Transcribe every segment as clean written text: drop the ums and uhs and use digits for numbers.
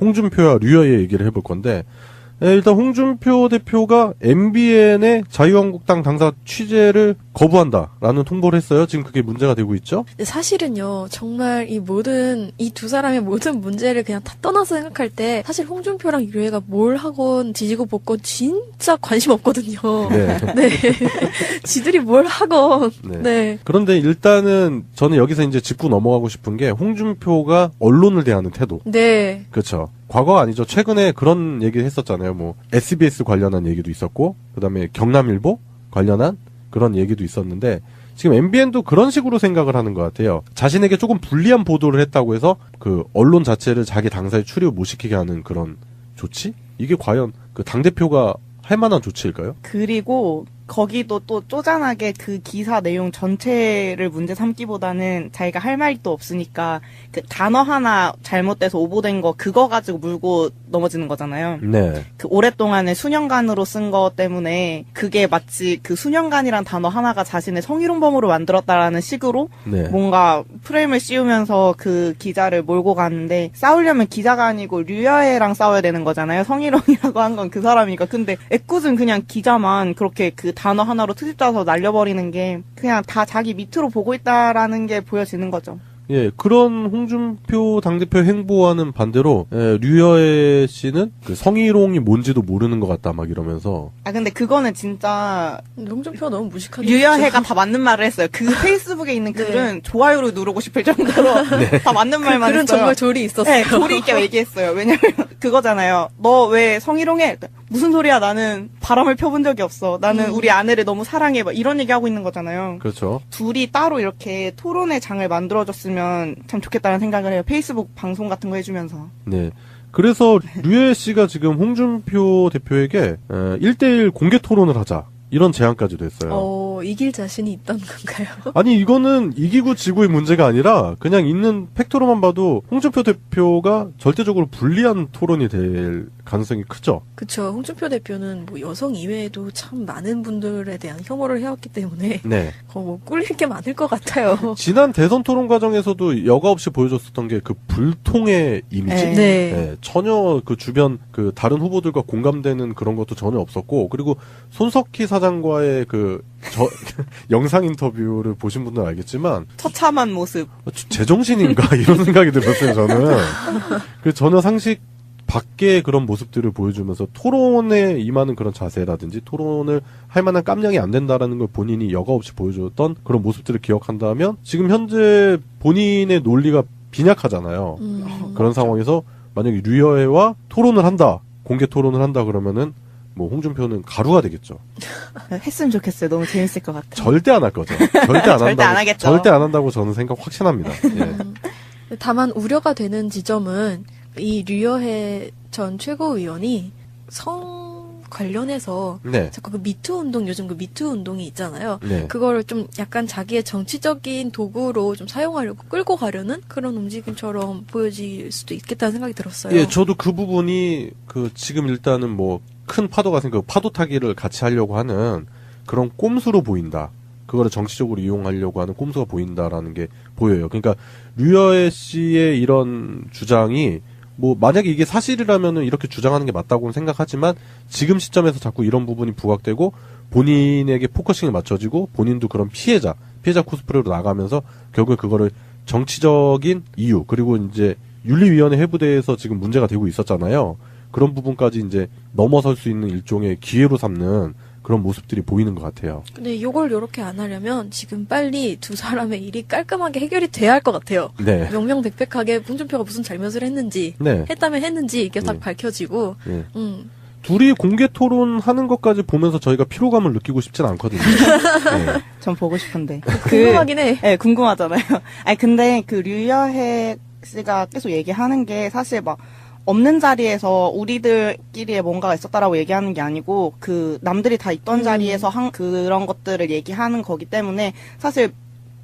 홍준표와 류여의 얘기를 해볼 건데, 일단 홍준표 대표가 MBN의 자유한국당 당사 취재를 거부한다라는 통보를 했어요. 지금 그게 문제가 되고 있죠? 사실은요, 정말 이 두 사람의 모든 문제를 그냥 다 떠나서 생각할 때, 사실 홍준표랑 류혜가 뭘 하건 뒤지고 볶건 진짜 관심 없거든요. 네. 네. 지들이 뭘 하건. 네. 네. 그런데 일단은 저는 여기서 이제 짚고 넘어가고 싶은 게 홍준표가 언론을 대하는 태도. 네. 그렇죠. 과거 아니죠. 최근에 그런 얘기 했었잖아요. 뭐 SBS 관련한 얘기도 있었고, 그다음에 경남일보 관련한 그런 얘기도 있었는데, 지금 MBN도 그런 식으로 생각을 하는 것 같아요. 자신에게 조금 불리한 보도를 했다고 해서 그 언론 자체를 자기 당사에 출입 못 시키게 하는 그런 조치? 이게 과연 그 당대표가 할 만한 조치일까요? 그리고 거기도 또 쪼잔하게 그 기사 내용 전체를 문제 삼기보다는 자기가 할 말이 또 없으니까 그 단어 하나 잘못돼서 오보된 거 그거 가지고 물고 넘어지는 거잖아요. 네. 그 오랫동안에 수년간으로 쓴 거 때문에 그게 마치 그 수년간이란 단어 하나가 자신의 성희롱범으로 만들었다라는 식으로 네. 뭔가 프레임을 씌우면서 그 기자를 몰고 가는데, 싸우려면 기자가 아니고 류여애랑 싸워야 되는 거잖아요. 성희롱이라고 한 건 그 사람이니까. 근데 애꿎은 그냥 기자만 그렇게 그 단어 하나로 트집 짜서 날려버리는 게 그냥 다 자기 밑으로 보고 있다라는 게 보여지는 거죠. 예, 그런 홍준표 당대표 행보와는 반대로, 류여애 씨는 그 성희롱이 뭔지도 모르는 것 같다, 막 이러면서. 근데 그거는 진짜 홍준표가 너무 무식하게. 류여애가 다 맞는 말을 했어요. 그 페이스북에 있는 네. 글은 좋아요를 누르고 싶을 정도로 다 맞는 말만 글은 했어요. 정말 조리 있었어요. 네, 조리 있게 얘기했어요. 왜냐면 그거잖아요. 너 왜 성희롱해? 무슨 소리야? 나는 바람을 펴본 적이 없어. 나는 우리 아내를 너무 사랑해. 막 이런 얘기하고 있는 거잖아요. 그렇죠. 둘이 따로 이렇게 토론의 장을 만들어줬으면 참 좋겠다는 생각을 해요. 페이스북 방송 같은 거 해주면서. 네. 그래서 류여애 씨가 지금 홍준표 대표에게 1대1 공개 토론을 하자. 이런 제안까지도 했어요. 이길 자신이 있던 건가요? 아니 이거는 이기고 지고의 문제가 아니라 그냥 있는 팩토로만 봐도 홍준표 대표가 절대적으로 불리한 토론이 될 가능성이 크죠. 그쵸. 홍준표 대표는 뭐 여성 이외에도 참 많은 분들에 대한 혐오를 해왔기 때문에 네. 뭐 꿀릴 게 많을 것 같아요. 지난 대선 토론 과정에서도 여과 없이 보여줬었던 게 그 불통의 이미지. 네. 네, 전혀 그 주변 그 다른 후보들과 공감되는 그런 것도 전혀 없었고, 그리고 손석희 사장과의 그 영상 인터뷰를 보신 분들은 알겠지만 처참한 모습. 제정신인가 이런 생각이 들었어요. 저는 그 전혀 상식 밖의 그런 모습들을 보여주면서 토론에 임하는 그런 자세라든지 토론을 할 만한 깜냥이 안 된다라는 걸 본인이 여과 없이 보여줬던 그런 모습들을 기억한다면 지금 현재 본인의 논리가 빈약하잖아요. 그런 상황에서 만약에 류여애와 토론을 한다, 공개 토론을 한다 그러면은 뭐 홍준표는 가루가 되겠죠. 했으면 좋겠어요. 너무 재밌을 것 같아요. 절대 안 할 거죠. 절대 안 절대 한다고. 안 하겠죠. 절대 안 한다고 저는 생각 확신합니다. 예. 다만 우려가 되는 지점은 이 류여애 전 최고위원이 성 관련해서 네. 자꾸 그 미투 운동, 요즘 그 미투 운동이 있잖아요. 네. 그거를 좀 약간 자기의 정치적인 도구로 좀 사용하려고 끌고 가려는 그런 움직임처럼 보여질 수도 있겠다는 생각이 들었어요. 예, 저도 그 부분이 그 지금 일단은 뭐 큰 파도가 생겨 파도 타기를 같이 하려고 하는 그런 꼼수로 보인다. 그거를 정치적으로 이용하려고 하는 꼼수가 보인다라는 게 보여요. 그러니까 류여애 씨의 이런 주장이 뭐 만약에 이게 사실이라면은 이렇게 주장하는 게 맞다고는 생각하지만 지금 시점에서 자꾸 이런 부분이 부각되고 본인에게 포커싱이 맞춰지고 본인도 그런 피해자 코스프레로 나가면서 결국에 그거를 정치적인 이유 그리고 이제 윤리위원회 회부대에서 지금 문제가 되고 있었잖아요. 그런 부분까지 이제 넘어설 수 있는 일종의 기회로 삼는 그런 모습들이 보이는 것 같아요. 근데 이걸 이렇게 안 하려면 지금 빨리 두 사람의 일이 깔끔하게 해결이 돼야 할 것 같아요. 네. 명명백백하게 홍준표가 무슨 잘못을 했는지, 네. 했다면 했는지 이게 딱 네. 밝혀지고, 네. 둘이 공개 토론하는 것까지 보면서 저희가 피로감을 느끼고 싶진 않거든요. 네. 전 보고 싶은데. 궁금하긴 해. 네, 궁금하잖아요. 아니, 근데 그 류여애 씨가 계속 얘기하는 게 사실 막 없는 자리에서 우리들끼리의 뭔가가 있었다라고 얘기하는 게 아니고 그 남들이 다 있던 자리에서 그런 것들을 얘기하는 거기 때문에 사실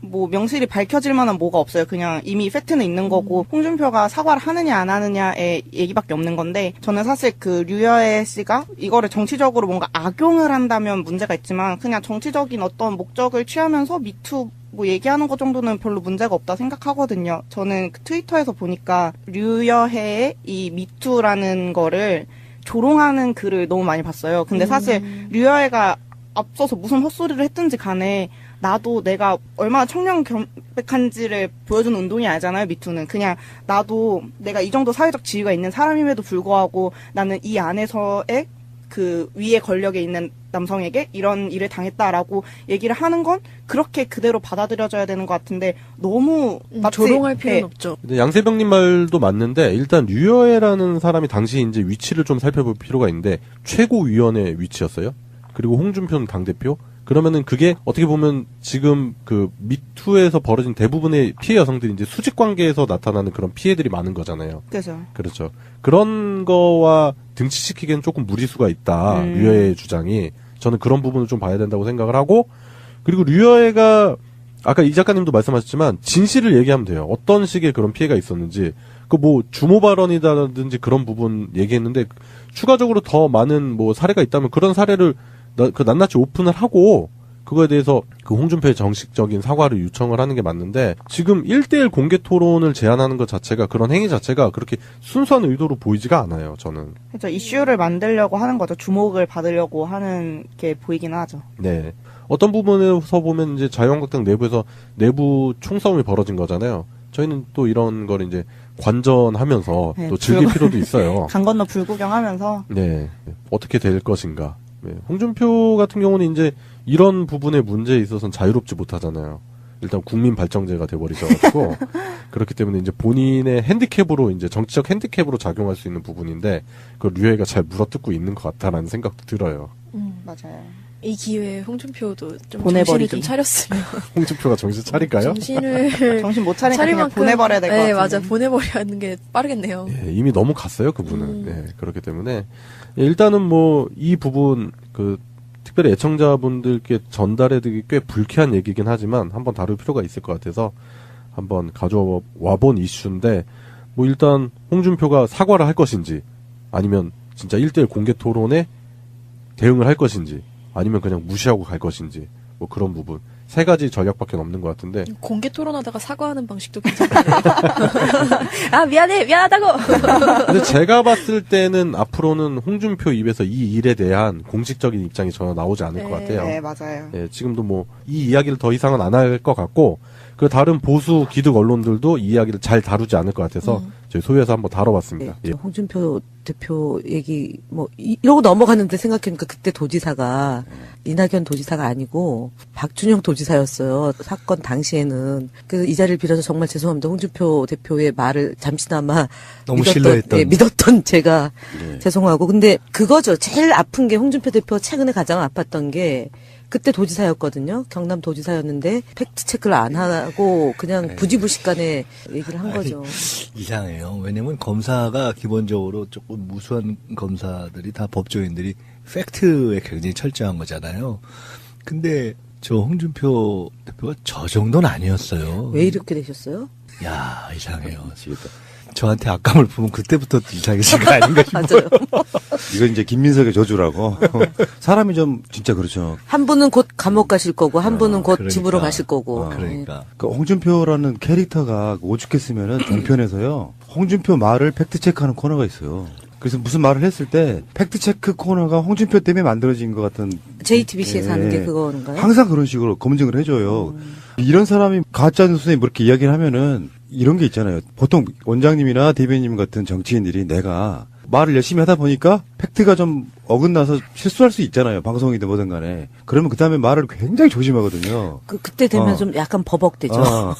뭐 명실이 밝혀질 만한 뭐가 없어요. 그냥 이미 팩트는 있는 거고 홍준표가 사과를 하느냐 안 하느냐의 얘기밖에 없는 건데 저는 사실 그 류여애 씨가 이거를 정치적으로 뭔가 악용을 한다면 문제가 있지만 그냥 정치적인 어떤 목적을 취하면서 미투 뭐 얘기하는 것 정도는 별로 문제가 없다 생각하거든요. 저는 그 트위터에서 보니까 류여해의 이 미투라는 거를 조롱하는 글을 너무 많이 봤어요. 근데 사실 류여해가 앞서서 무슨 헛소리를 했든지 간에 나도 내가 얼마나 청렴경백한지를 보여주는 운동이 아니잖아요, 미투는. 그냥 나도 내가 이 정도 사회적 지위가 있는 사람임에도 불구하고 나는 이 안에서의 그 위에 권력에 있는 남성에게 이런 일을 당했다라고 얘기를 하는 건 그렇게 그대로 받아들여져야 되는 것 같은데 너무 마치 조롱할 필요는 네. 없죠. 근데 양세병님 말도 맞는데 일단 류여해라는 사람이 당시 이제 위치를 좀 살펴볼 필요가 있는데 최고위원회 위치였어요. 그리고 홍준표는 당대표. 그러면은 그게 어떻게 보면 지금 그 미투에서 벌어진 대부분의 피해 여성들이 이제 수직 관계에서 나타나는 그런 피해들이 많은 거잖아요. 그죠. 그렇죠. 그런 거와 등치시키기에는 조금 무리수가 있다. 류여해의 주장이. 저는 그런 부분을 좀 봐야 된다고 생각을 하고, 그리고 류여해가 아까 이 작가님도 말씀하셨지만 진실을 얘기하면 돼요. 어떤 식의 그런 피해가 있었는지. 그 뭐 주모 발언이라든지 그런 부분 얘기했는데 추가적으로 더 많은 뭐 사례가 있다면 그런 사례를 낱낱이 오픈을 하고 그거에 대해서 그 홍준표의 정식적인 사과를 요청을 하는 게 맞는데 지금 1대1 공개 토론을 제안하는 것 자체가 그런 행위 자체가 그렇게 순수한 의도로 보이지가 않아요. 저는. 그렇죠. 이슈를 만들려고 하는 거죠. 주목을 받으려고 하는 게 보이긴 하죠. 네. 어떤 부분에서 보면 이제 자유한국당 내부에서 내부 총싸움이 벌어진 거잖아요. 저희는 또 이런 걸 이제 관전하면서 네, 또 즐길 필요도 있어요. 강 건너 불구경하면서 네. 어떻게 될 것인가. 네. 홍준표 같은 경우는 이제 이런 부분의 문제에 있어서는 자유롭지 못하잖아요. 일단 국민 발정제가 돼버리셔가지고 그렇기 때문에 이제 본인의 핸디캡으로 이제 정치적 핸디캡으로 작용할 수 있는 부분인데 그 류여해가 잘 물어뜯고 있는 것 같다라는 생각도 들어요. 맞아요. 이 기회에 홍준표도 좀 보내버리기. 정신을 좀 차렸으면 홍준표가 정신 차릴까요? 정신을 정신 못 차리니까 차릴 그냥 만큼 보내버려야 될 것 네, 같은데. 맞아. 보내버리는 게 빠르겠네요. 예, 이미 너무 갔어요, 그분은. 예, 그렇기 때문에 일단은 뭐 이 부분 그 특별히 애청자분들께 전달해드리기 꽤 불쾌한 얘기긴 하지만 한번 다룰 필요가 있을 것 같아서 한번 가져와 본 이슈인데 뭐 일단 홍준표가 사과를 할 것인지 아니면 진짜 1대1 공개 토론에 대응을 할 것인지 아니면 그냥 무시하고 갈 것인지 뭐 그런 부분 세 가지 전략밖에 없는 것 같은데 공개 토론하다가 사과하는 방식도 괜찮네요. 아 미안하다고. 근데 제가 봤을 때는 앞으로는 홍준표 입에서 이 일에 대한 공식적인 입장이 전혀 나오지 않을 것 같아요. 네, 맞아요. 예, 지금도 뭐 이 이야기를 더 이상은 안 할 것 같고 그 다른 보수 기득 언론들도 이 이야기를 잘 다루지 않을 것 같아서 저희 소위에서 한번 다뤄봤습니다. 네, 예. 홍준표 대표 얘기 뭐 이러고 넘어갔는데 생각해보니까 그때 도지사가 이낙연 도지사가 아니고 박준영 도지사였어요. 사건 당시에는. 그래서 이 자리를 빌어서 정말 죄송합니다. 홍준표 대표의 말을 잠시나마 너무 신뢰했던. 예, 믿었던 제가 네. 죄송하고. 근데 그거죠. 제일 아픈 게 홍준표 대표가 최근에 가장 아팠던 게 그때 도지사였거든요. 경남 도지사였는데 팩트 체크를 안 하고 그냥 부지불식간에 얘기를 한 거죠. 이상해요. 왜냐면 검사가 기본적으로 조금 무수한 검사들이 다 법조인들이 팩트에 굉장히 철저한 거잖아요. 근데 저 홍준표 대표가 저 정도는 아니었어요. 왜 이렇게 되셨어요? 야, 이상해요. 저한테 악감을 보면 그때부터 이상해진 거 아닌가 싶어요. 맞아요. 이건 이제 김민석의 저주라고. 사람이 좀 진짜 그렇죠. 한 분은 곧 감옥 가실 거고 한 분은 곧 그러니까. 집으로 가실 거고. 그러니까. 그 홍준표라는 캐릭터가 오죽했으면은 종편에서요. 홍준표 말을 팩트 체크하는 코너가 있어요. 그래서 무슨 말을 했을 때 팩트 체크 코너가 홍준표 때문에 만들어진 것 같은. JTBC에서 하는 게 예. 그건가요? 항상 그런 식으로 검증을 해줘요. 이런 사람이 가짜 뉴스에 뭐 이렇게 이야기를 하면은 이런 게 있잖아요. 보통 원장님이나 대변인 같은 정치인들이 내가 말을 열심히 하다 보니까 팩트가 좀 어긋나서 실수할 수 있잖아요. 방송이든 뭐든 간에. 그러면 그 다음에 말을 굉장히 조심하거든요. 그때 되면 어. 좀 약간 버벅대죠. 아,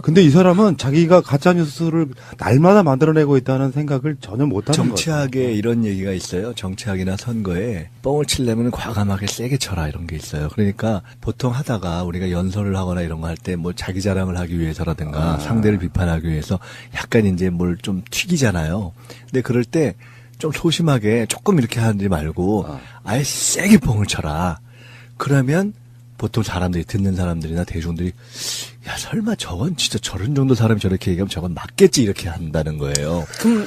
근데 이 사람은 자기가 가짜 뉴스를 날마다 만들어내고 있다는 생각을 전혀 못하는 거예요. 정치학에 이런 얘기가 있어요. 정치학이나 선거에 뻥을 치려면 과감하게 세게 쳐라 이런 게 있어요. 그러니까 보통 하다가 우리가 연설을 하거나 이런 거 할 때 뭐 자기 자랑을 하기 위해서라든가 상대를 비판하기 위해서 약간 이제 뭘 좀 튀기잖아요. 근데 그럴 때 좀 소심하게 조금 이렇게 하지 말고 아예 세게 뻥을 쳐라. 그러면 보통 사람들이 듣는 사람들이나 대중들이 야 설마 저건 진짜 저런 정도 사람이 저렇게 얘기하면 저건 맞겠지 이렇게 한다는 거예요.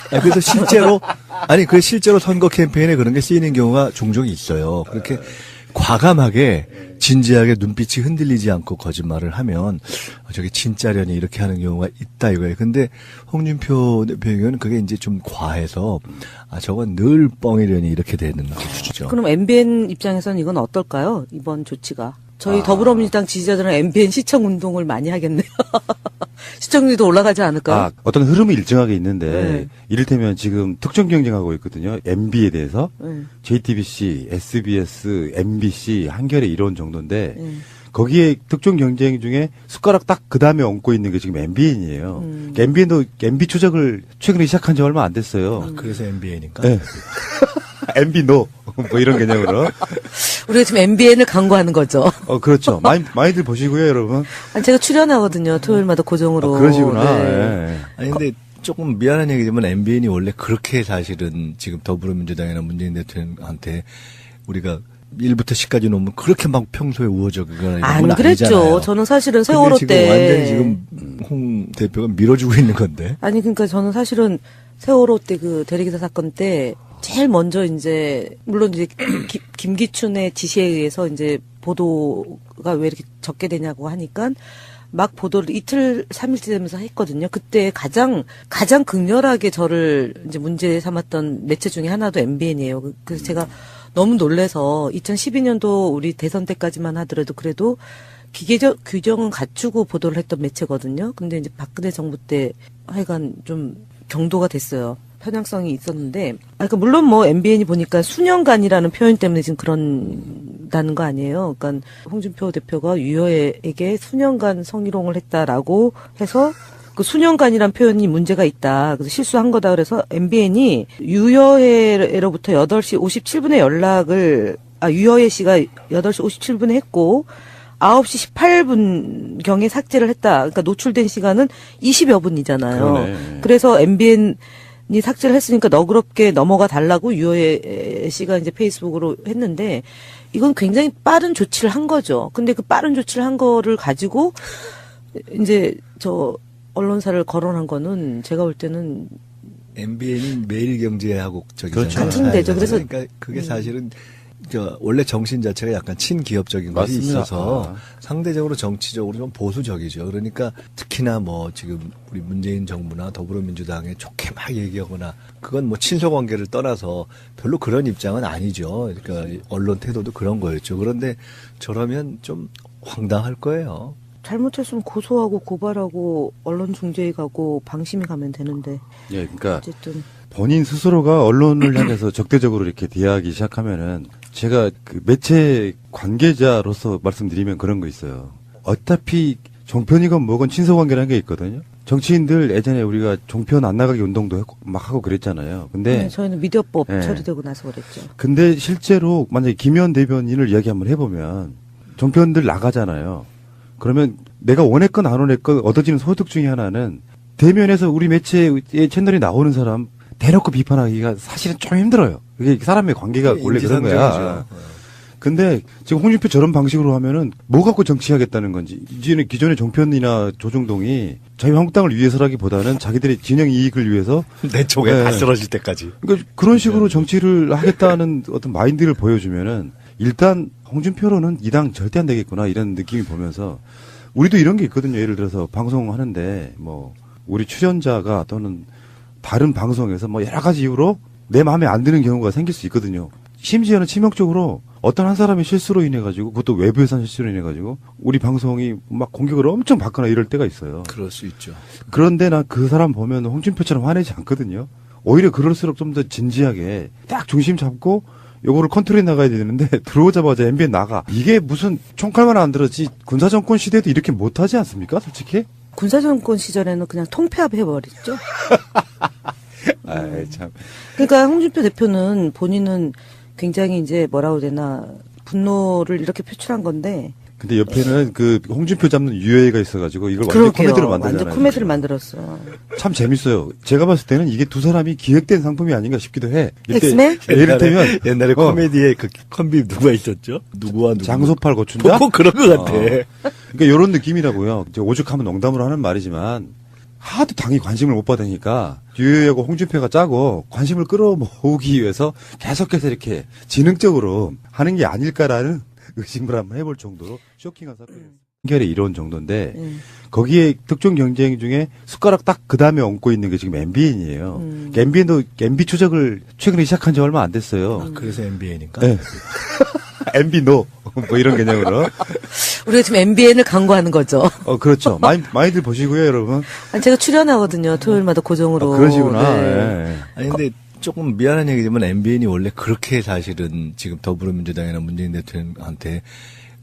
그래서 실제로 아니 그 실제로 선거 캠페인에 그런 게 쓰이는 경우가 종종 있어요. 그렇게 과감하게 진지하게 눈빛이 흔들리지 않고 거짓말을 하면 저게 진짜려니 이렇게 하는 경우가 있다 이거예요. 근데 홍준표 대표는 그게 이제 좀 과해서 저건 늘 뻥이려니 이렇게 되는 거죠. 그럼 MBN 입장에서는 이건 어떨까요? 이번 조치가. 저희 더불어민주당 지지자들은 MBN 시청 운동을 많이 하겠네요. 시청률도 올라가지 않을까요? 어떤 흐름이 일정하게 있는데 네. 이를테면 지금 특정 경쟁하고 있거든요. MB에 대해서 네. JTBC, SBS, MBC, 한겨레 이런 정도인데 거기에 특정 경쟁 중에 숟가락 딱 그 다음에 얹고 있는 게 지금 MBN이에요. MBN도 MB 추적을 최근에 시작한 지 얼마 안 됐어요. 그래서 MBA니까. 네. MB 노. 뭐 이런 개념으로. 우리가 지금 MBN을 광고하는 거죠. 그렇죠. 많이들 보시고요, 여러분. 아니, 제가 출연하거든요. 토요일마다 고정으로. 그러시구나. 네. 예. 아니 근데 조금 미안한 얘기지만 MBN이 원래 그렇게 사실은 지금 더불어민주당이나 문재인 대통령한테 우리가 1부터 10까지 놓으면 그렇게 막 평소에 우호적이거나 이런 안 건 그랬죠. 아니잖아요. 저는 사실은 세월호 지금 때. 완전히 지금 홍 대표가 밀어주고 있는 건데. 아니, 그러니까 저는 사실은 세월호 때 그 대리기사 사건 때 제일 먼저 이제, 물론 이제 김기춘의 지시에 의해서 이제 보도가 왜 이렇게 적게 되냐고 하니까 막 보도를 이틀, 3일째 되면서 했거든요. 그때 가장 극렬하게 저를 이제 문제 삼았던 매체 중에 하나도 MBN이에요. 그래서 제가 너무 놀래서 2012년도 우리 대선 때까지만 하더라도 그래도 기계적 규정은 갖추고 보도를 했던 매체거든요. 근데 이제 박근혜 정부 때 하여간 좀 경도가 됐어요. 편향성이 있었는데, 그러니까 물론 뭐 MBN이 보니까 수년간이라는 표현 때문에 지금 그런다는 거 아니에요. 그러니까 홍준표 대표가 유여에게 수년간 성희롱을 했다라고 해서 그 수년간이란 표현이 문제가 있다. 그래서 실수한 거다. 그래서 MBN이 유여회로부터 8시 57분에 유여회 씨가 8시 57분에 했고 9시 18분경에 삭제를 했다. 그러니까 노출된 시간은 20여 분이잖아요. 그러네. 그래서 MBN이 삭제를 했으니까 너그럽게 넘어가 달라고 유여혜 씨가 이제 페이스북으로 했는데 이건 굉장히 빠른 조치를 한 거죠. 근데 그 빠른 조치를 한 거를 가지고 이제 저 언론사를 거론한 거는 제가 볼 때는 MBN이 매일경제하고 그렇죠. 같은 데죠. 그래서 그러니까 그게 사실은 원래 정신 자체가 약간 친기업적인 것이 맞습니다. 있어서 상대적으로 정치적으로 좀 보수적이죠. 그러니까 특히나 뭐 지금 우리 문재인 정부나 더불어민주당에 좋게 막 얘기하거나 그건 뭐 친소 관계를 떠나서 별로 그런 입장은 아니죠. 그러니까 언론 태도도 그런 거였죠. 그런데 저라면 좀 황당할 거예요. 잘못했으면 고소하고 고발하고 언론 중재에 가고 방심이 가면 되는데 예, 그러니까 어쨌든 본인 스스로가 언론을 향해서 적대적으로 이렇게 대하기 시작하면은 제가 그 매체 관계자로서 말씀드리면 그런 거 있어요. 어차피 종편이건 뭐건 친서관계라는 게 있거든요. 정치인들 예전에 우리가 종편 안 나가기 운동도 했고 막 하고 그랬잖아요. 근데 네, 저희는 미디어법 네. 처리되고 나서 그랬죠. 근데 실제로 만약에 김현 대변인을 이야기 한번 해보면 종편들 나가잖아요. 그러면 내가 원했건 안 원했건 얻어지는 소득 중에 하나는 대면에서 우리 매체의 채널이 나오는 사람 대놓고 비판하기가 사실은 좀 힘들어요. 이게 사람의 관계가 원래 그런 거야. 근데 지금 홍준표 저런 방식으로 하면은 뭐 갖고 정치하겠다는 건지 이제는 기존의 종편이나 조중동이 자유한국당을 위해서라기보다는 자기들의 진영 이익을 위해서 내 쪽에 네. 다 쓰러질 때까지. 그러니까 그런 식으로 정치를 하겠다는 어떤 마인드를 보여주면은 일단 홍준표로는 이 당 절대 안 되겠구나 이런 느낌이 보면서 우리도 이런 게 있거든요. 예를 들어서 방송하는데 뭐 우리 출연자가 또는 다른 방송에서 뭐 여러 가지 이유로 내 마음에 안 드는 경우가 생길 수 있거든요. 심지어는 치명적으로 어떤 한 사람의 실수로 인해 가지고 그것도 외부에서 한 실수로 인해 가지고 우리 방송이 막 공격을 엄청 받거나 이럴 때가 있어요. 그럴 수 있죠. 그런데 나 그 사람 보면 홍준표처럼 화내지 않거든요. 오히려 그럴수록 좀 더 진지하게 딱 중심 잡고 요거를 컨트롤해 나가야 되는데 들어오자마자 MBN 나가. 이게 무슨 총칼만 안 들었지 군사정권 시대도 이렇게 못하지 않습니까? 솔직히? 군사정권 시절에는 그냥 통폐합해버렸죠. 아이 참. 그러니까 홍준표 대표는 본인은 굉장히 이제 뭐라고 해야 되나 분노를 이렇게 표출한 건데 근데 옆에는 그 홍준표 잡는 유해가 있어가지고 이걸 완전 그러게요. 코미디로 만들잖아요. 완전 코미디를 만들었어. 참 재밌어요. 제가 봤을 때는 이게 두 사람이 기획된 상품이 아닌가 싶기도 해. 엑스맨? 이를테면 옛날에 코미디에 그 컨비 누가 있었죠? 누구와 누구? 장소팔 고춘자? 꼭 그런 것 같아. 그러니까 이런 느낌이라고요. 이제 오죽하면 농담으로 하는 말이지만 하도 당이 관심을 못 받으니까 유효하고 홍준표가 짜고 관심을 끌어모으기 위해서 계속해서 이렇게 지능적으로 하는 게 아닐까라는 의심을 한번 해볼 정도로 쇼킹한 사건이었어요. 결의 이론 정도인데 거기에 특정 경쟁 중에 숟가락 딱 그 다음에 얹고 있는 게 지금 MBN이에요. MBN도 MB 추적을 최근에 시작한 지 얼마 안 됐어요. 아, 그래서 MBA니까. 네. MB 노 뭐 이런 개념으로. 우리가 지금 MBN을 광고하는 거죠. 그렇죠. 많이들 보시고요, 여러분. 아니, 제가 출연하거든요. 토요일마다 고정으로. 그러시구나. 네. 예. 아니 근데 조금 미안한 얘기지만 MBN이 원래 그렇게 사실은 지금 더불어민주당이나 문재인 대통령한테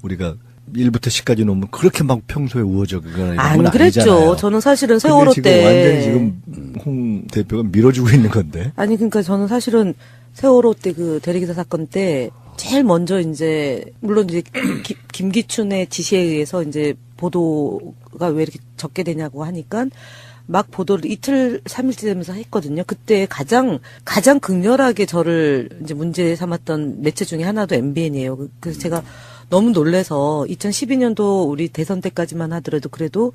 우리가 1부터 10까지 놓으면 그렇게 막 평소에 우호적이거나 이런 안 건 그랬죠. 아니잖아요. 저는 사실은 세월호 지금 때. 완전히 지금 홍 대표가 밀어주고 있는 건데. 아니, 그러니까 저는 사실은 세월호 때 그 대리기사 사건 때 제일 먼저 이제, 물론 이제 김기춘의 지시에 의해서 이제 보도가 왜 이렇게 적게 되냐고 하니까 막 보도를 이틀, 3일째 되면서 했거든요. 그때 가장 극렬하게 저를 이제 문제 삼았던 매체 중에 하나도 MBN이에요. 그래서 제가 너무 놀래서 2012년도 우리 대선 때까지만 하더라도 그래도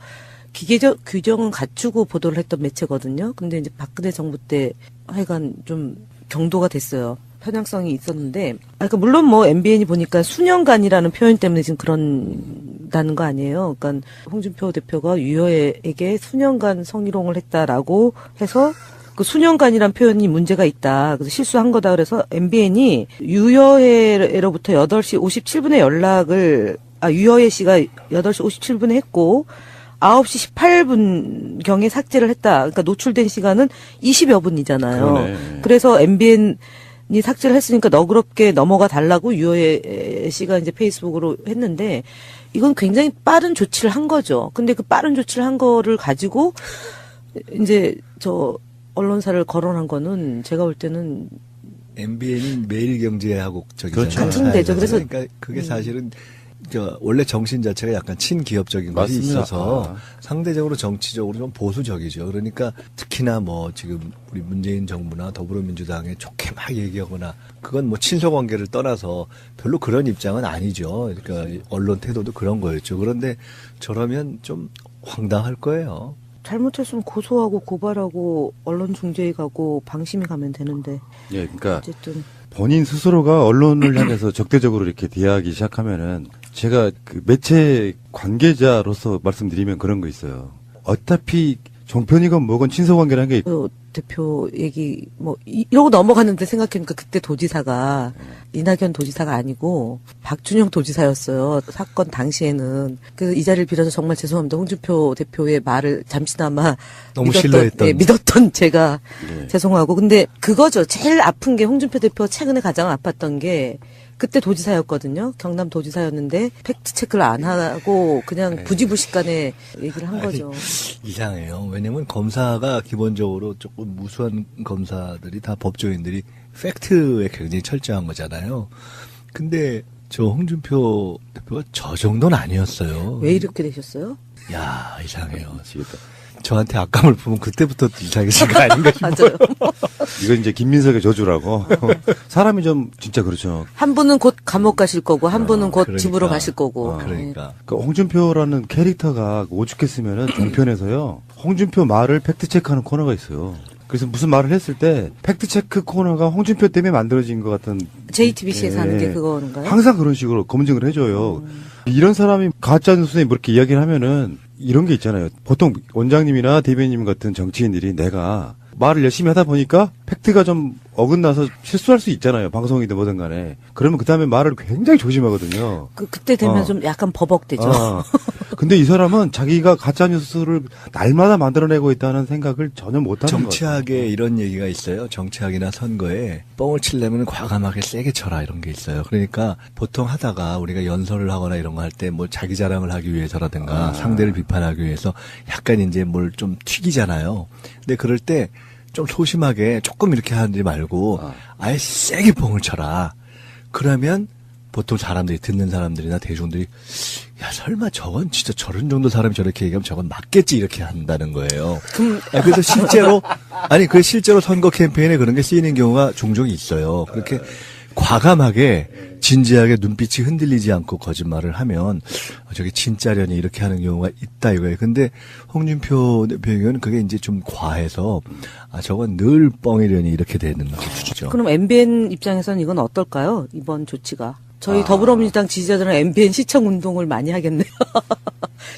기계적 규정은 갖추고 보도를 했던 매체거든요. 근데 이제 박근혜 정부 때 하여간 좀 경도가 됐어요. 편향성이 있었는데, 그러니까 물론 뭐 MBN이 보니까 수년간이라는 표현 때문에 지금 그런다는 거 아니에요. 그러니까 홍준표 대표가 유여에게 수년간 성희롱을 했다라고 해서 그 수년간이란 표현이 문제가 있다. 그래서 실수한 거다. 그래서 MBN이 유여회로부터 8시 57분에 유여회 씨가 8시 57분에 했고 9시 18분경에 삭제를 했다. 그러니까 노출된 시간은 20여 분이잖아요. 그러네. 그래서 MBN이 삭제를 했으니까 너그럽게 넘어가 달라고 유여회 씨가 이제 페이스북으로 했는데 이건 굉장히 빠른 조치를 한 거죠. 근데 그 빠른 조치를 한 거를 가지고 이제 언론사를 거론한 거는 제가 볼 때는 MBN이 매일경제하고 저기잖아요. 그렇죠. 같은 데죠. 그래서 그러니까 그게 사실은 원래 정신 자체가 약간 친기업적인 것이 맞습니다. 있어서 상대적으로 정치적으로 좀 보수적이죠. 그러니까 특히나 뭐 지금 우리 문재인 정부나 더불어민주당에 좋게 막 얘기하거나 그건 뭐 친소 관계를 떠나서 별로 그런 입장은 아니죠. 그러니까 언론 태도도 그런 거였죠. 그런데 저러면 좀 황당할 거예요. 잘못했으면 고소하고 고발하고 언론 중재에 가고 방심이 가면 되는데 예, 그러니까 어쨌든 본인 스스로가 언론을 향해서 적대적으로 이렇게 대하기 시작하면은 제가 그 매체 관계자로서 말씀드리면 그런 거 있어요. 어차피 종편이건 뭐건 친서관계라는 게 그 대표 얘기 뭐 이러고 넘어갔는데 생각해보니까 그때 도지사가 이낙연 도지사가 아니고 박준영 도지사였어요. 사건 당시에는. 그래서 이 자리를 빌어서 정말 죄송합니다. 홍준표 대표의 말을 잠시나마 너무 신뢰했던. 믿었던 제가 네. 죄송하고. 근데 그거죠. 제일 아픈 게 홍준표 대표가 최근에 가장 아팠던 게 그때 도지사였거든요. 경남 도지사였는데 팩트 체크를 안 하고 그냥 부지불식간에 얘기를 한 거죠. 이상해요. 왜냐면 검사가 기본적으로 조금 무수한 검사들이 다 법조인들이 팩트에 굉장히 철저한 거잖아요. 근데 저 홍준표 대표가 저 정도는 아니었어요. 왜 이렇게 되셨어요? 야, 이상해요. 미치겠다. 저한테 악감을 보면 그때부터 이상해진 거 아닌가 싶어요. 맞아요. 이건 이제 김민석의 저주라고. 사람이 좀 진짜 그렇죠. 한 분은 곧 감옥 가실 거고 한 분은 곧 그러니까. 집으로 가실 거고. 그러니까. 그 홍준표라는 캐릭터가 오죽했으면은 종편에서요. 홍준표 말을 팩트 체크하는 코너가 있어요. 그래서 무슨 말을 했을 때 팩트 체크 코너가 홍준표 때문에 만들어진 것 같은. JTBC에서 하는 게 예. 그건가요? 항상 그런 식으로 검증을 해줘요. 이런 사람이 가짜 뉴스에 뭐 이렇게 이야기를 하면은 이런 게 있잖아요. 보통 원장님이나 대변인 같은 정치인들이 내가 말을 열심히 하다 보니까 팩트가 좀 어긋나서 실수할 수 있잖아요. 방송이든 뭐든 간에. 그러면 그 다음에 말을 굉장히 조심하거든요. 그때 되면 좀 약간 버벅대죠. 근데 이 사람은 자기가 가짜 뉴스를 날마다 만들어내고 있다는 생각을 전혀 못하는 거예요. 정치학에 이런 얘기가 있어요. 정치학이나 선거에 뻥을 치려면 과감하게 세게 쳐라 이런 게 있어요. 그러니까 보통 하다가 우리가 연설을 하거나 이런 거 할 때 뭐 자기 자랑을 하기 위해서라든가 상대를 비판하기 위해서 약간 이제 뭘 좀 튀기잖아요. 근데 그럴 때 좀 소심하게 조금 이렇게 하지 말고 아예 세게 뻥을 쳐라. 그러면 보통 사람들이 듣는 사람들이나 대중들이 야 설마 저건 진짜 저런 정도 사람이 저렇게 얘기하면 저건 맞겠지 이렇게 한다는 거예요. 그래서 실제로 그 실제로 선거 캠페인에 그런 게 쓰이는 경우가 종종 있어요. 그렇게 과감하게 진지하게 눈빛이 흔들리지 않고 거짓말을 하면 저게 진짜려니 이렇게 하는 경우가 있다 이거예요. 근데 홍준표 대표의 경우는 그게 이제 좀 과해서 저건 늘 뻥이려니 이렇게 되는 거죠. 그럼 MBN 입장에서는 이건 어떨까요? 이번 조치가. 저희 더불어민주당 지지자들은 MBN 시청 운동을 많이 하겠네요.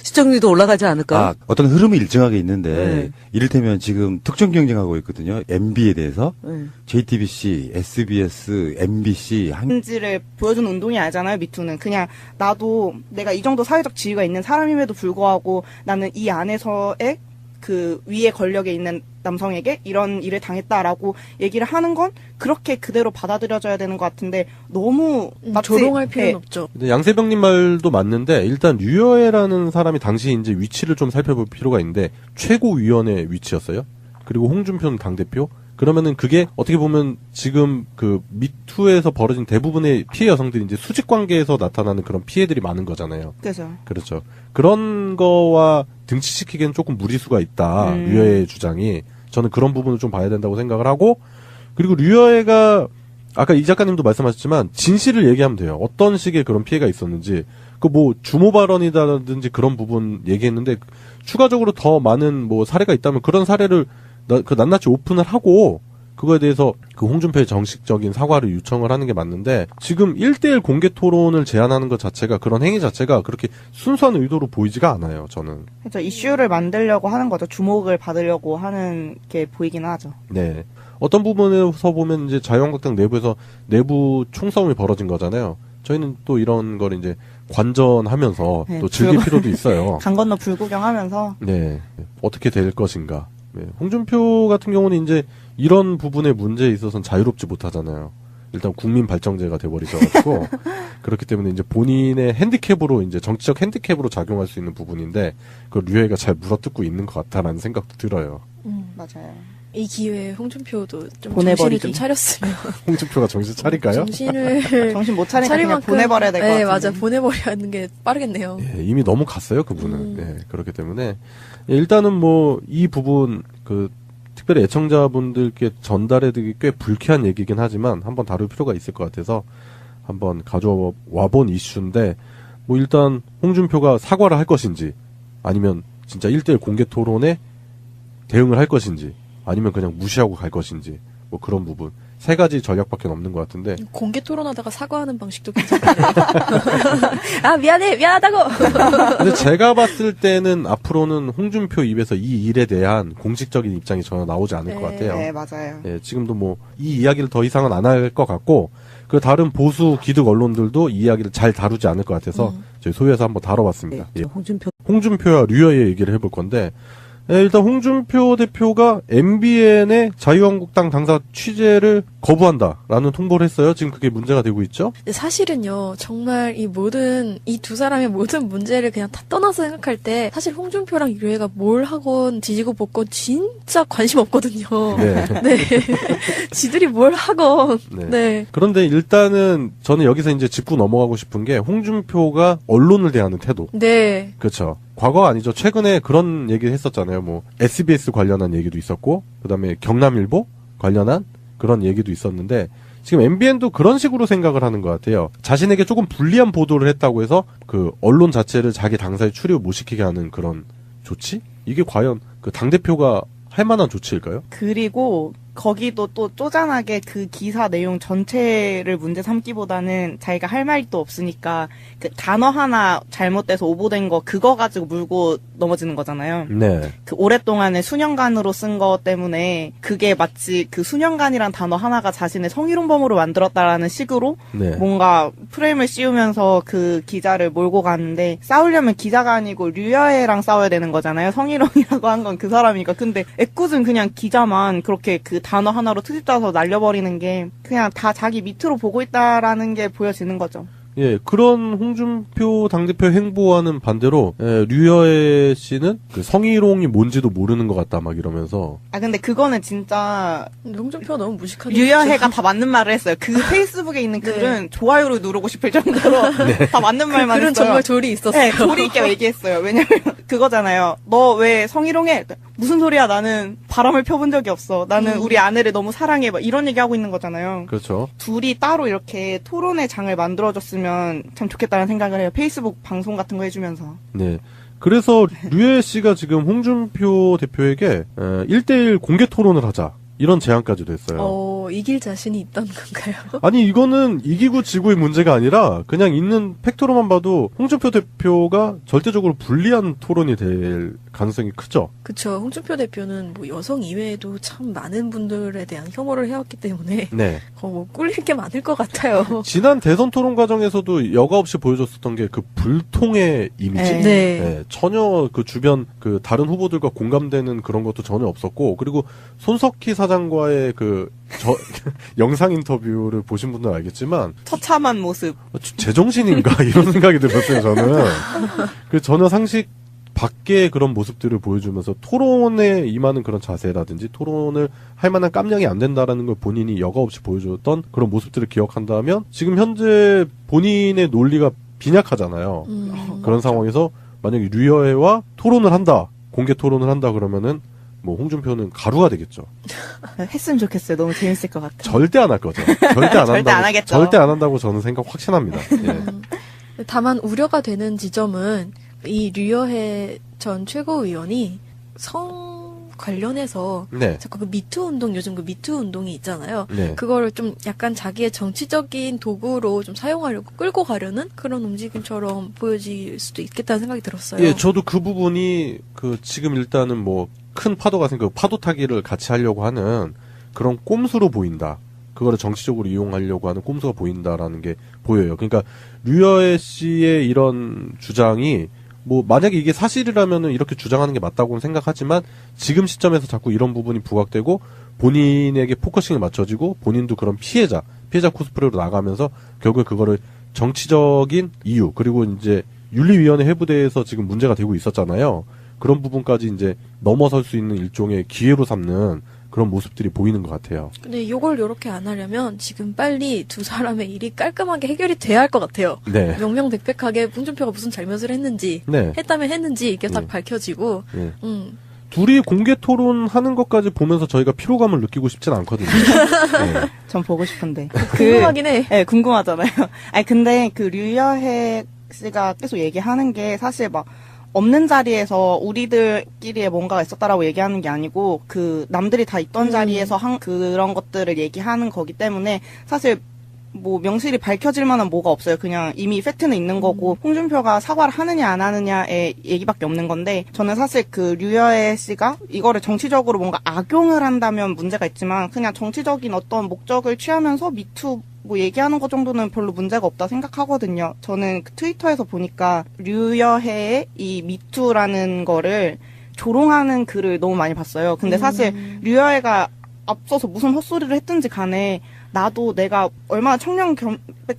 시청률도 올라가지 않을까요? 어떤 흐름이 일정하게 있는데 네. 이를테면 지금 특정 경쟁하고 있거든요. MB에 대해서 네. JTBC, SBS, MBC 인지를 보여주는 운동이 아니잖아요. 미투는 그냥 나도 내가 이 정도 사회적 지위가 있는 사람임에도 불구하고 나는 이 안에서의 그 위에 권력에 있는 남성에게 이런 일을 당했다라고 얘기를 하는 건 그렇게 그대로 받아들여져야 되는 것 같은데 너무 마치 조롱할 필요는 네. 없죠. 근데 양세병님 말도 맞는데 일단 류여애라는 사람이 당시 이제 위치를 좀 살펴볼 필요가 있는데 최고위원회 위치였어요. 그리고 홍준표는 당대표. 그러면은 그게 어떻게 보면 지금 그 미투에서 벌어진 대부분의 피해 여성들이 이제 수직 관계에서 나타나는 그런 피해들이 많은 거잖아요. 그죠. 그렇죠. 그런 거와 등치시키기에는 조금 무리수가 있다. 류여애의 주장이. 저는 그런 부분을 좀 봐야 된다고 생각을 하고, 그리고 류여애가 아까 이 작가님도 말씀하셨지만 진실을 얘기하면 돼요. 어떤 식의 그런 피해가 있었는지. 그 뭐 주모 발언이라든지 그런 부분 얘기했는데 추가적으로 더 많은 뭐 사례가 있다면 그런 사례를 낱낱이 오픈을 하고 그거에 대해서 그 홍준표의 정식적인 사과를 요청을 하는 게 맞는데 지금 1대1 공개 토론을 제안하는 것 자체가 그런 행위 자체가 그렇게 순수한 의도로 보이지가 않아요. 저는. 그렇죠. 이슈를 만들려고 하는 거죠. 주목을 받으려고 하는 게 보이긴 하죠. 네. 어떤 부분에서 보면 이제 자유한국당 내부에서 내부 총싸움이 벌어진 거잖아요. 저희는 또 이런 걸 이제 관전하면서 네, 또 즐길 필요도 있어요. 강 건너 불구경하면서 네. 어떻게 될 것인가. 네. 홍준표 같은 경우는 이제 이런 부분의 문제에 있어서는 자유롭지 못하잖아요. 일단 국민 발정제가 돼버리셔가지고 그렇기 때문에 이제 본인의 핸디캡으로 이제 정치적 핸디캡으로 작용할 수 있는 부분인데 그 류여애가 잘 물어뜯고 있는 것 같다라는 생각도 들어요. 맞아요. 이 기회에 홍준표도 좀 보내버리기. 정신을 좀 차렸으면 홍준표가 정신 차릴까요? 정신을 정신 못 차리니까 그냥 차릴만큼- 보내버려야 될 것 네, 같은데. 맞아. 보내버리는 게 빠르겠네요. 예, 이미 너무 갔어요, 그분은. 예, 그렇기 때문에. 예, 일단은 뭐, 이 부분, 특별히 애청자분들께 전달해드리기 꽤 불쾌한 얘기긴 하지만 한번 다룰 필요가 있을 것 같아서 한번 가져와 본 이슈인데, 뭐 일단 홍준표가 사과를 할 것인지, 아니면 진짜 1대1 공개 토론에 대응을 할 것인지, 아니면 그냥 무시하고 갈 것인지, 뭐 그런 부분. 세 가지 전략밖에 없는 것 같은데. 공개 토론하다가 사과하는 방식도 괜찮네요. 아, 미안하다고! 근데 제가 봤을 때는 앞으로는 홍준표 입에서 이 일에 대한 공식적인 입장이 전혀 나오지 않을 것 같아요. 네, 맞아요. 예, 지금도 뭐 이 이야기를 더 이상은 안 할 것 같고 그 다른 보수 기득 언론들도 이 이야기를 잘 다루지 않을 것 같아서 저희 소위에서 한번 다뤄봤습니다. 네, 예. 홍준표 홍준표와 류여애 얘기를 해볼 건데 일단 홍준표 대표가 MBN의 자유한국당 당사 취재를 거부한다라는 통보를 했어요. 지금 그게 문제가 되고 있죠. 근데 사실은요, 정말 이 두 사람의 모든 문제를 그냥 다 떠나서 생각할 때, 사실 홍준표랑 류여애가 뭘 하건 뒤지고 볶건 진짜 관심 없거든요. 네. 네. 지들이 뭘 하건. 네. 네. 그런데 일단은 저는 여기서 이제 짚고 넘어가고 싶은 게 홍준표가 언론을 대하는 태도. 네. 그렇죠. 과거 아니죠. 최근에 그런 얘기 했었잖아요. 뭐 SBS 관련한 얘기도 있었고 그다음에 경남일보 관련한 그런 얘기도 있었는데 지금 MBN도 그런 식으로 생각을 하는 것 같아요. 자신에게 조금 불리한 보도를 했다고 해서 그 언론 자체를 자기 당사에 출입 못 시키게 하는 그런 조치? 이게 과연 그 당대표가 할 만한 조치일까요? 그리고 거기도 또 쪼잔하게 그 기사 내용 전체를 문제 삼기보다는 자기가 할 말이 또 없으니까 그 단어 하나 잘못돼서 오보된 거 그거 가지고 물고 넘어지는 거잖아요. 네. 그 오랫동안에 수년간으로 쓴 거 때문에 그게 마치 그 수년간이란 단어 하나가 자신의 성희롱범으로 만들었다라는 식으로 네. 뭔가 프레임을 씌우면서 그 기자를 몰고 가는데 싸우려면 기자가 아니고 류여애랑 싸워야 되는 거잖아요. 성희롱이라고 한 건 그 사람이니까. 근데 애꿎은 그냥 기자만 그렇게 그 단어 하나로 트집 짜서 날려버리는 게 그냥 다 자기 밑으로 보고 있다라는 게 보여지는 거죠. 예, 그런 홍준표 당대표 행보와는 반대로 류여애 씨는 그 성희롱이 뭔지도 모르는 것 같다 막 이러면서 아 근데 그거는 진짜 근데 홍준표가 너무 무식하게. 류여애가 다 맞는 말을 했어요. 그 페이스북에 있는 네. 글은 좋아요를 누르고 싶을 정도로 다 맞는 말만 글은 했어요. 정말 조리 있었어요. 네, 조리 있게 얘기했어요. 왜냐면 그거잖아요. 너 왜 성희롱해? 무슨 소리야, 나는 바람을 펴본 적이 없어. 나는 우리 아내를 너무 사랑해. 막 이런 얘기 하고 있는 거잖아요. 그렇죠. 둘이 따로 이렇게 토론의 장을 만들어줬으면 참 좋겠다는 생각을 해요. 페이스북 방송 같은 거 해주면서. 네. 그래서 류혜 씨가 지금 홍준표 대표에게 1대1 공개 토론을 하자. 이런 제안까지도 했어요. 이길 자신이 있던 건가요? 아니 이거는 이기고 지고의 문제가 아니라 그냥 있는 팩토로만 봐도 홍준표 대표가 절대적으로 불리한 토론이 될 가능성이 크죠. 그쵸. 홍준표 대표는 뭐 여성 이외에도 참 많은 분들에 대한 혐오를 해왔기 때문에 네. 뭐 꿀릴 게 많을 것 같아요. 지난 대선 토론 과정에서도 여과 없이 보여줬었던 게 그 불통의 이미지. 네. 네, 전혀 그 주변 그 다른 후보들과 공감되는 그런 것도 전혀 없었고, 그리고 손석희 사장과의 그 영상 인터뷰를 보신 분들은 알겠지만 처참한 모습. 제정신인가 이런 생각이 들었어요. 저는 그 전혀 상식 밖의 그런 모습들을 보여주면서 토론에 임하는 그런 자세라든지 토론을 할 만한 깜냥이 안 된다라는 걸 본인이 여과 없이 보여줬던 그런 모습들을 기억한다면 지금 현재 본인의 논리가 빈약하잖아요. 그런 상황에서 만약에 류여애와 토론을 한다, 공개 토론을 한다 그러면은 뭐 홍준표는 가루가 되겠죠. 했으면 좋겠어요. 너무 재밌을 것 같아요. 절대 안 할 거죠. 절대 안 절대 한다고. 안 하겠죠. 절대 안 한다고 저는 생각 확신합니다. 예. 다만 우려가 되는 지점은 이 류여해 전 최고위원이 성 관련해서 네. 자꾸 그 미투 운동, 요즘 그 미투 운동이 있잖아요. 네. 그거를 좀 약간 자기의 정치적인 도구로 좀 사용하려고 끌고 가려는 그런 움직임처럼 보여질 수도 있겠다는 생각이 들었어요. 예, 저도 그 부분이 그 지금 일단은 뭐 큰 파도가 생겨 파도 타기를 같이 하려고 하는 그런 꼼수로 보인다. 그거를 정치적으로 이용하려고 하는 꼼수가 보인다라는 게 보여요. 그러니까 류여애 씨의 이런 주장이 뭐 만약에 이게 사실이라면은 이렇게 주장하는 게 맞다고는 생각하지만 지금 시점에서 자꾸 이런 부분이 부각되고 본인에게 포커싱이 맞춰지고 본인도 그런 피해자 코스프레로 나가면서 결국에 그거를 정치적인 이유 그리고 이제 윤리위원회 회부대에서 지금 문제가 되고 있었잖아요. 그런 부분까지 이제 넘어설 수 있는 일종의 기회로 삼는 그런 모습들이 보이는 것 같아요. 근데 이걸 이렇게 안 하려면 지금 빨리 두 사람의 일이 깔끔하게 해결이 돼야 할 것 같아요. 네. 명명백백하게 홍준표가 무슨 잘못을 했는지, 네. 했다면 했는지 이게 딱 네. 밝혀지고, 네. 둘이 공개 토론하는 것까지 보면서 저희가 피로감을 느끼고 싶진 않거든요. 네. 전 보고 싶은데. 궁금하긴 해. 네, 궁금하잖아요. 아니, 근데 그 류여해 씨가 계속 얘기하는 게 사실 막 없는 자리에서 우리들끼리의 뭔가가 있었다라고 얘기하는 게 아니고 그 남들이 다 있던 자리에서 그런 것들을 얘기하는 거기 때문에 사실 뭐 명실이 밝혀질 만한 뭐가 없어요. 그냥 이미 팩트는 있는 거고 홍준표가 사과를 하느냐 안 하느냐의 얘기밖에 없는 건데 저는 사실 그 류여애 씨가 이거를 정치적으로 뭔가 악용을 한다면 문제가 있지만 그냥 정치적인 어떤 목적을 취하면서 미투 뭐 얘기하는 것 정도는 별로 문제가 없다 생각하거든요. 저는 그 트위터에서 보니까 류여해의 이 미투라는 거를 조롱하는 글을 너무 많이 봤어요. 근데 사실 류여해가 앞서서 무슨 헛소리를 했든지 간에 나도 내가 얼마나 청렴 겸백한